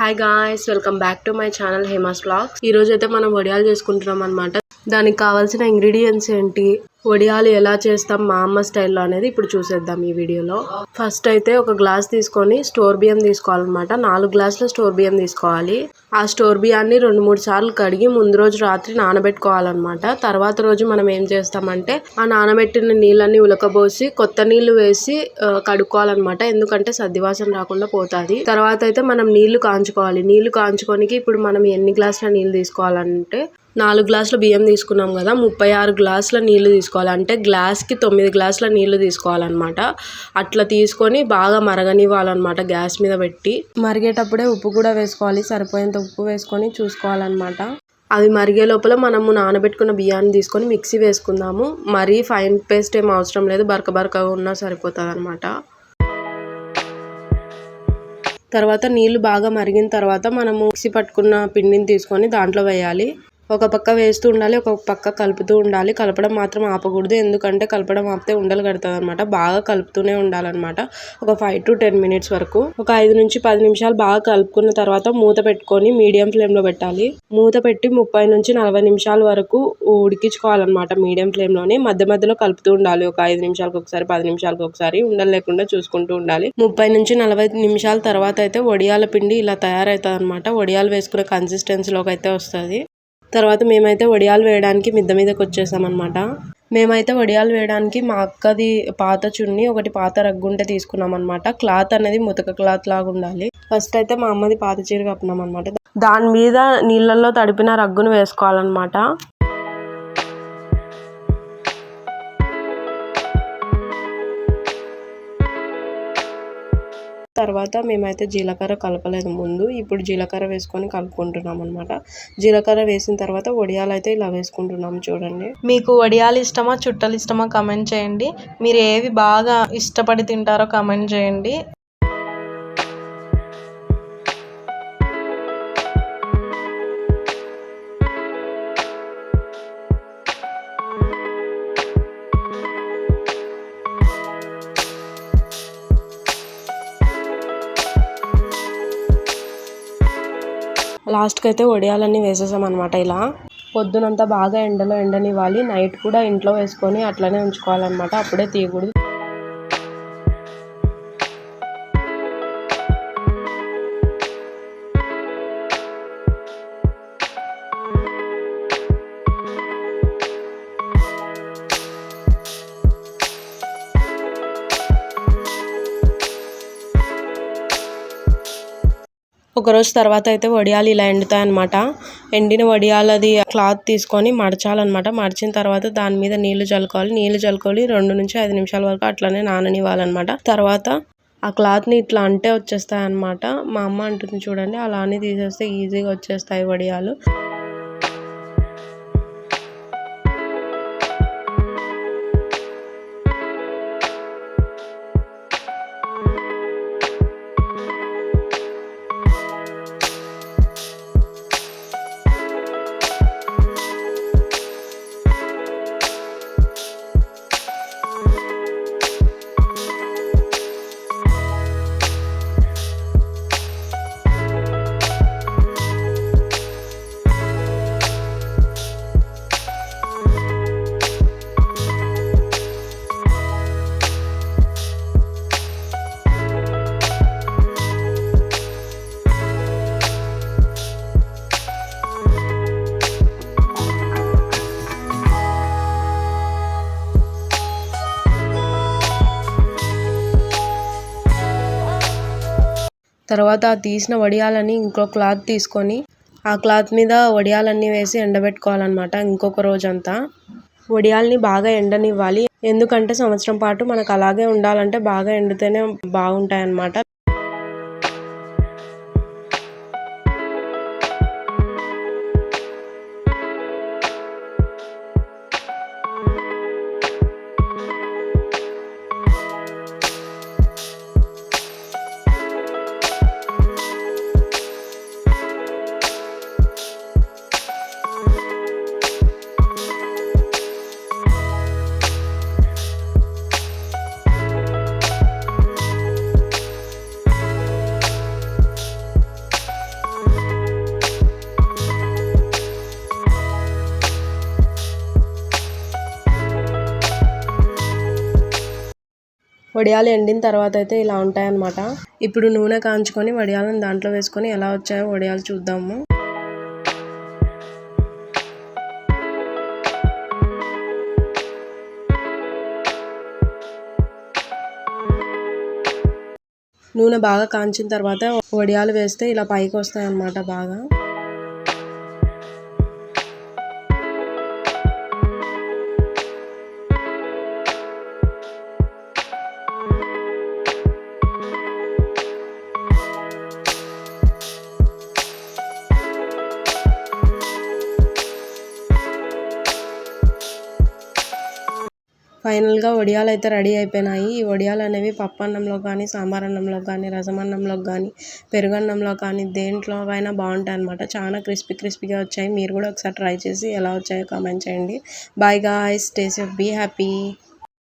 Hi guys, welcome back to my channel Hema's vlogs. ఈ రోజు అయితే మనం వడియాలు చేసుకుంటున్నాం అనమాట. దానికి కావాల్సిన ఇంగ్రీడియంట్స్ ఏంటి, వడియాలు ఎలా చేస్తాం మా అమ్మ స్టైల్లో అనేది ఇప్పుడు చూసేద్దాం ఈ వీడియోలో. ఫస్ట్ అయితే ఒక గ్లాస్ తీసుకొని స్టోర్ బియ్యం తీసుకోవాలన్నమాట. 4 గ్లాసుల స్టోర్ బియ్యం తీసుకోవాలి. ఆ స్టోర్ బియ్యాన్ని 2-3 సార్లు కడిగి ముందు రోజు రాత్రి నానబెట్టుకోవాలన్నమాట. తర్వాత రోజు మనం ఏం చేస్తామంటే ఆ నానబెట్టిన నీళ్ళని ఉలకబోసి కొత్త నీళ్లు వేసి కడుక్కోవాలన్నమాట. ఎందుకంటే సద్దివాసన రాకుండా పోతుంది. తర్వాత అయితే మనం నీళ్లు కాంచుకోవాలి. నీళ్లు కాంచుకోనికి ఇప్పుడు మనం ఎన్ని గ్లాసుల నీళ్ళు తీసుకోవాలంటే 4 గ్లాసుల బియ్యం తీసుకున్నాం కదా, 36 గ్లాసుల నీళ్లు తీసుకోవాలి. అంటే గ్లాస్కి 9 గ్లాసుల నీళ్లు తీసుకోవాలన్నమాట. అట్లా తీసుకొని బాగా మరగనివ్వాలన్నమాట గ్యాస్ మీద పెట్టి. మరిగేటప్పుడే ఉప్పు కూడా వేసుకోవాలి. సరిపోయేంత ఉప్పు వేసుకొని చూసుకోవాలన్నమాట. అవి మరిగే లోపల మనము నానబెట్టుకున్న బియ్యాన్ని తీసుకొని మిక్సీ వేసుకుందాము. మరీ ఫైన్ పేస్ట్ ఏం అవసరం లేదు, బరకగా ఉన్నా సరిపోతుంది అనమాట. తర్వాత నీళ్లు బాగా మరిగిన తర్వాత మనము మిక్సీ పట్టుకున్న పిండిని తీసుకొని దాంట్లో వేయాలి. ఒక పక్క వేస్తూ ఉండాలి, ఒక పక్క కలుపుతూ ఉండాలి. కలపడం మాత్రం ఆపకూడదు, ఎందుకంటే కలపడం ఆపితే ఉండలు కడుతుంది అనమాట. బాగా కలుపుతూనే ఉండాలన్నమాట. ఒక 5 to 10 minutes వరకు, ఒక 5 నుంచి 10 నిమిషాలు బాగా కలుపుకున్న తర్వాత మూత పెట్టుకొని మీడియం ఫ్లేమ్లో పెట్టాలి. మూత పెట్టి 30 నుంచి 40 నిమిషాల వరకు ఉడికించుకోవాలన్నమాట మీడియం ఫ్లేమ్లోనే. మధ్య మధ్యలో కలుపుతూ ఉండాలి. ఒక 5 నిమిషాలకు ఒకసారి, 10 నిమిషాలకు ఒకసారి ఉండలు లేకుండా చూసుకుంటూ ఉండాలి. 30 నుంచి 40 నిమిషాల తర్వాత అయితే వడియాల పిండి ఇలా తయారవుతుంది అనమాట. వడియాలు వేసుకునే కన్సిస్టెన్సీలోకి అయితే వస్తుంది. తర్వాత మేమైతే వడియాలు వేయడానికి మిద్ద మీదకి వచ్చేసాం అనమాట. మేమైతే వడియాలు వేయడానికి మా అక్కది పాత చున్ని, ఒకటి పాత రగ్గుంటే తీసుకున్నాం అనమాట. క్లాత్ అనేది ముతక క్లాత్ లాగా ఉండాలి. ఫస్ట్ అయితే మా అమ్మది పాత చీర కప్పినాం అనమాట. దాని మీద నీళ్ళల్లో తడిపిన రగ్గును వేసుకోవాలన్నమాట. తర్వాత మేమైతే జీలకర్ర కలపలేదు ముందు, ఇప్పుడు జీలకర్ర వేసుకొని కలుపుకుంటున్నాం అనమాట. జీలకర్ర వేసిన తర్వాత వడియాలు అయితే ఇలా వేసుకుంటున్నాం చూడండి. మీకు వడియాలు ఇష్టమా, చుట్టలు ఇష్టమా కమెంట్ చేయండి. మీరు ఏవి బాగా ఇష్టపడి తింటారో కమెంట్ చేయండి. లాస్ట్కి అయితే వడియాలన్నీ వేసేసాం అనమాట. ఇలా పొద్దునంతా బాగా ఎండలో ఎండనివ్వాలి. నైట్ కూడా ఇంట్లో వేసుకొని అట్లనే ఉంచుకోవాలన్నమాట, అప్పుడే తీయకూడదు. ఒకరోజు తర్వాత అయితే వడియాలు ఇలా ఎండుతాయి అనమాట. ఎండిన వడియాలది క్లాత్ తీసుకొని మడచాలన్నమాట. మడిచిన తర్వాత దాని మీద నీళ్లు చల్లుకోవాలి. 2 నుంచి 5 నిమిషాల వరకు అట్లనే నాననివ్వాలన్నమాట. తర్వాత ఆ క్లాత్ని ఇట్లా అంటే వచ్చేస్తాయి అనమాట. మా అమ్మ అంటుంది చూడండి, అలా అని తీసేస్తే ఈజీగా వచ్చేస్తాయి వడియాలు. తర్వాత తీసిన వడియాలని ఇంకో క్లాత్ తీసుకొని ఆ క్లాత్ మీద వడియాలన్నీ వేసి ఎండబెట్టుకోవాలన్నమాట. ఇంకొక రోజంతా వడియాల్ని బాగా ఎండనివ్వాలి. ఎందుకంటే సంవత్సరం పాటు మనకు అలాగే ఉండాలంటే బాగా ఎండితేనే బాగుంటాయి అన్నమాట. వడియాలు ఎండిన తర్వాత అయితే ఇలా ఉంటాయన్నమాట. ఇప్పుడు నూనె కాంచుకొని వడియాలను దాంట్లో వేసుకొని ఎలా వచ్చాయో వడియాలు చూద్దాము. నూనె బాగా కాంచిన తర్వాత వడియాలు వేస్తే ఇలా పైకి వస్తాయి అన్నమాట బాగా. ఫైనల్గా వడియాలు అయితే రెడీ అయిపోయినాయి. ఈ వడియాలు అనేవి పప్పు అన్నంలో కానీ, సాంబార్ అన్నంలో కానీ, రసం అన్నంలో కానీ, పెరుగన్నంలో కానీ దేంట్లోకైనా బాగుంటాయి అన్నమాట. చాలా క్రిస్పీగా వచ్చాయి. మీరు కూడా ఒకసారి ట్రై చేసి ఎలా వచ్చాయో కామెంట్ చేయండి. Bye guys, stay safe, be happy.